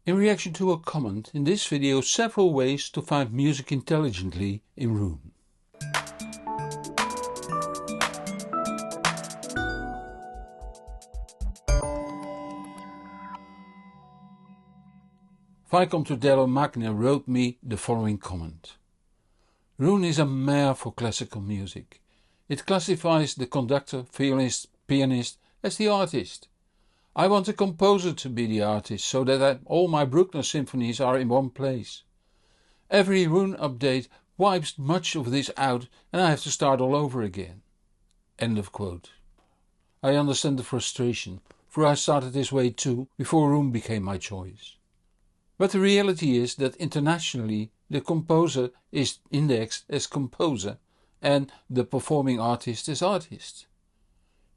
In reaction to a comment in this video, several ways to find music intelligently in Roon. Vicomte Magna wrote me the following comment. Roon is a mare for classical music. It classifies the conductor, violist, pianist as the artist. I want the composer to be the artist so that all my Bruckner symphonies are in one place. Every Roon update wipes much of this out and I have to start all over again. End of quote. I understand the frustration, for I started this way too before Roon became my choice. But the reality is that internationally the composer is indexed as composer and the performing artist as artist.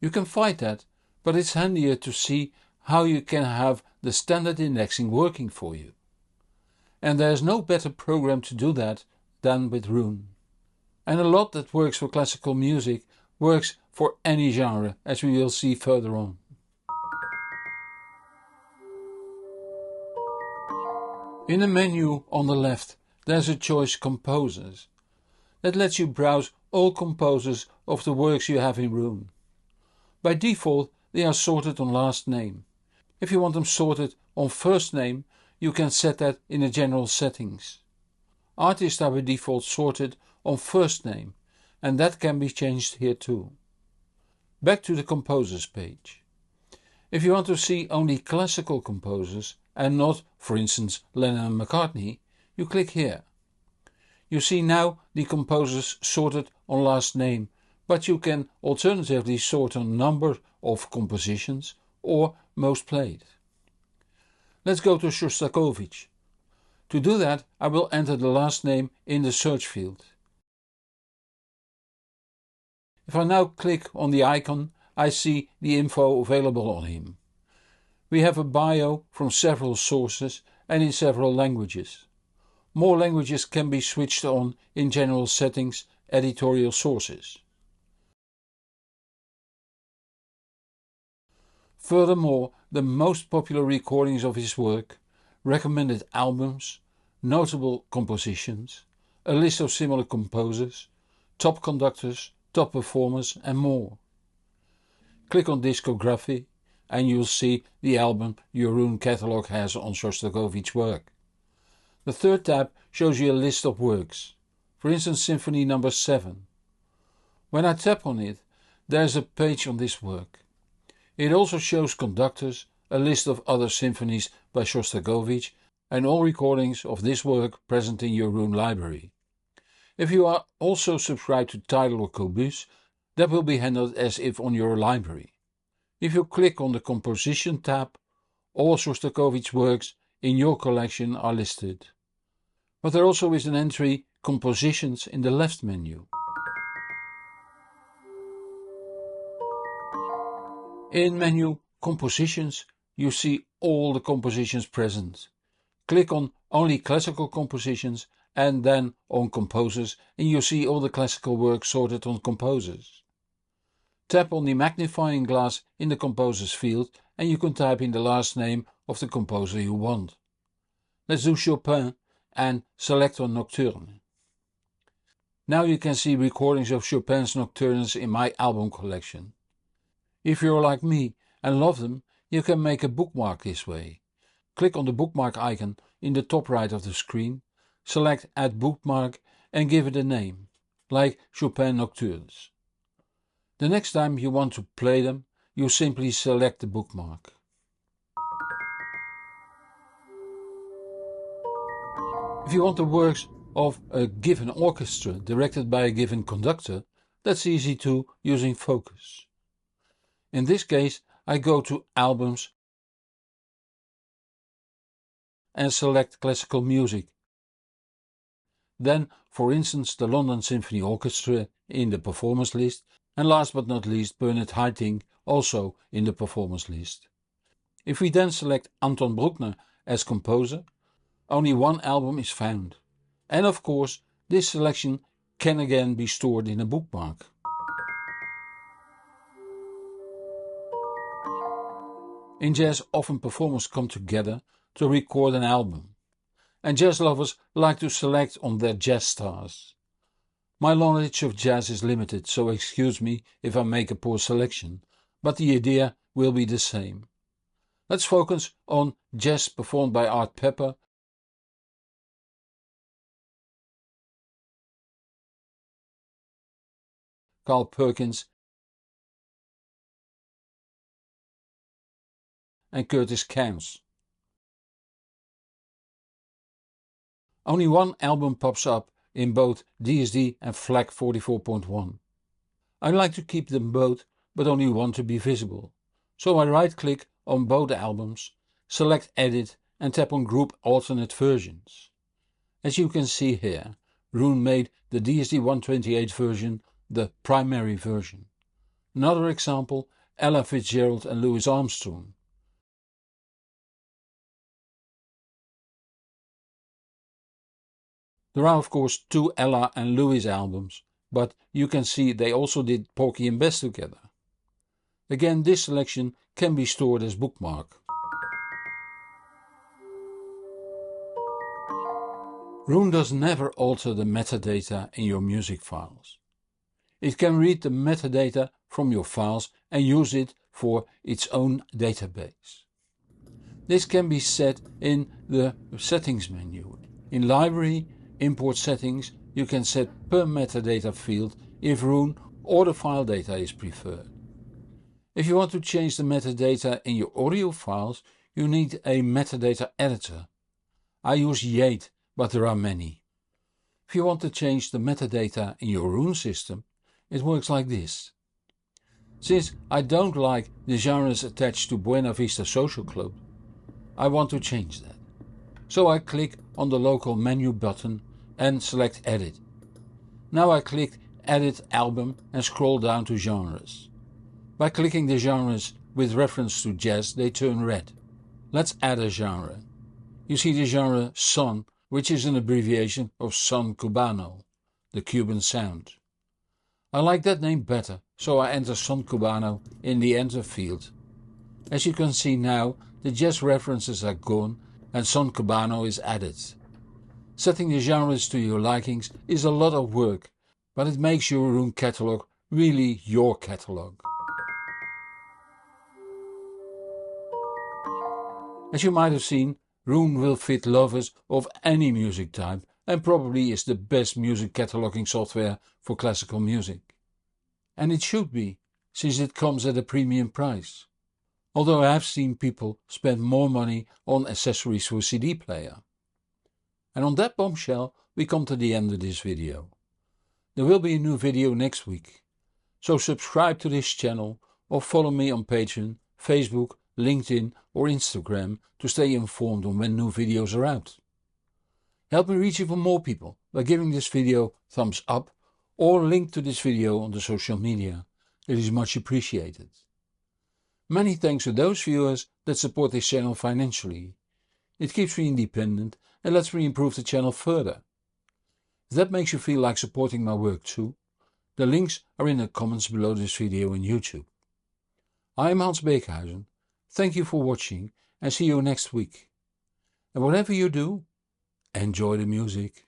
You can fight that, but it's handier to see how you can have the standard indexing working for you. And there's no better program to do that than with Roon. And a lot that works for classical music works for any genre, as we will see further on. In the menu on the left there's a choice Composers. That lets you browse all composers of the works you have in Roon. By default they are sorted on last name. If you want them sorted on first name, you can set that in the general settings. Artists are by default sorted on first name, and that can be changed here too. Back to the Composers page. If you want to see only classical composers and not, for instance, Lennon and McCartney, you click here. You see now the composers sorted on last name, but you can alternatively sort on number of compositions or most played. Let's go to Shostakovich. To do that I will enter the last name in the search field. If I now click on the icon, I see the info available on him. We have a bio from several sources and in several languages. More languages can be switched on in general settings, editorial sources. Furthermore, the most popular recordings of his work, recommended albums, notable compositions, a list of similar composers, top conductors, top performers and more. Click on Discography and you'll see the album your Roon catalog has on Shostakovich's work. The third tab shows you a list of works, for instance Symphony No. 7. When I tap on it, there is a page on this work. It also shows conductors, a list of other symphonies by Shostakovich and all recordings of this work present in your Roon library. If you are also subscribed to Tidal or Qobuz, that will be handled as if on your library. If you click on the Composition tab, all Shostakovich works in your collection are listed. But there also is an entry Compositions in the left menu. In menu Compositions you see all the compositions present. Click on Only Classical Compositions and then on Composers and you see all the classical works sorted on Composers. Tap on the magnifying glass in the Composers field and you can type in the last name of the composer you want. Let's do Chopin and select on Nocturne. Now you can see recordings of Chopin's nocturnes in my album collection. If you're like me and love them, you can make a bookmark this way. Click on the bookmark icon in the top right of the screen, select Add Bookmark and give it a name, like Chopin Nocturnes. The next time you want to play them, you simply select the bookmark. If you want the works of a given orchestra directed by a given conductor, that's easy too using Focus. In this case I go to Albums and select Classical Music. Then for instance the London Symphony Orchestra in the performance list and last but not least Bernard Haitink also in the performance list. If we then select Anton Bruckner as composer, only one album is found. And of course this selection can again be stored in a bookmark. In jazz often performers come together to record an album, and jazz lovers like to select on their jazz stars. My knowledge of jazz is limited, so excuse me if I make a poor selection, but the idea will be the same. Let's focus on jazz performed by Art Pepper, Carl Perkins and Curtis Camps. Only one album pops up in both DSD and FLAC 44.1. I like to keep them both, but only one to be visible. So I right click on both albums, select Edit and tap on Group Alternate Versions. As you can see here, Roon made the DSD 128 version the primary version. Another example, Ella Fitzgerald and Louis Armstrong. There are of course two Ella and Louis albums, but you can see they also did Porky and Bess together. Again, this selection can be stored as bookmark. Roon does never alter the metadata in your music files. It can read the metadata from your files and use it for its own database. This can be set in the settings menu. In Library, Import Settings, you can set per metadata field if Roon or the file data is preferred. If you want to change the metadata in your audio files, you need a metadata editor. I use Yate, but there are many. If you want to change the metadata in your Roon system, it works like this. Since I don't like the genres attached to Buena Vista Social Club, I want to change that. So I click on the local menu button and select Edit. Now I click Edit Album and scroll down to Genres. By clicking the genres with reference to jazz, they turn red. Let's add a genre. You see the genre Son, which is an abbreviation of Son Cubano, the Cuban sound. I like that name better, so I enter Son Cubano in the Enter field. As you can see now, the jazz references are gone and Son Cubano is added. Setting the genres to your likings is a lot of work, but it makes your Roon catalog really your catalog. As you might have seen, Roon will fit lovers of any music type and probably is the best music cataloging software for classical music. And it should be, since it comes at a premium price. Although I have seen people spend more money on accessories for a CD player. And on that bombshell we come to the end of this video. There will be a new video next week. So subscribe to this channel or follow me on Patreon, Facebook, LinkedIn or Instagram to stay informed on when new videos are out. Help me reach even more people by giving this video thumbs up or link to this video on the social media. It is much appreciated. Many thanks to those viewers that support this channel financially. It keeps me independent and lets me improve the channel further. If that makes you feel like supporting my work too, the links are in the comments below this video on YouTube. I am Hans Beekhuizen. Thank you for watching and see you next week. And whatever you do, enjoy the music.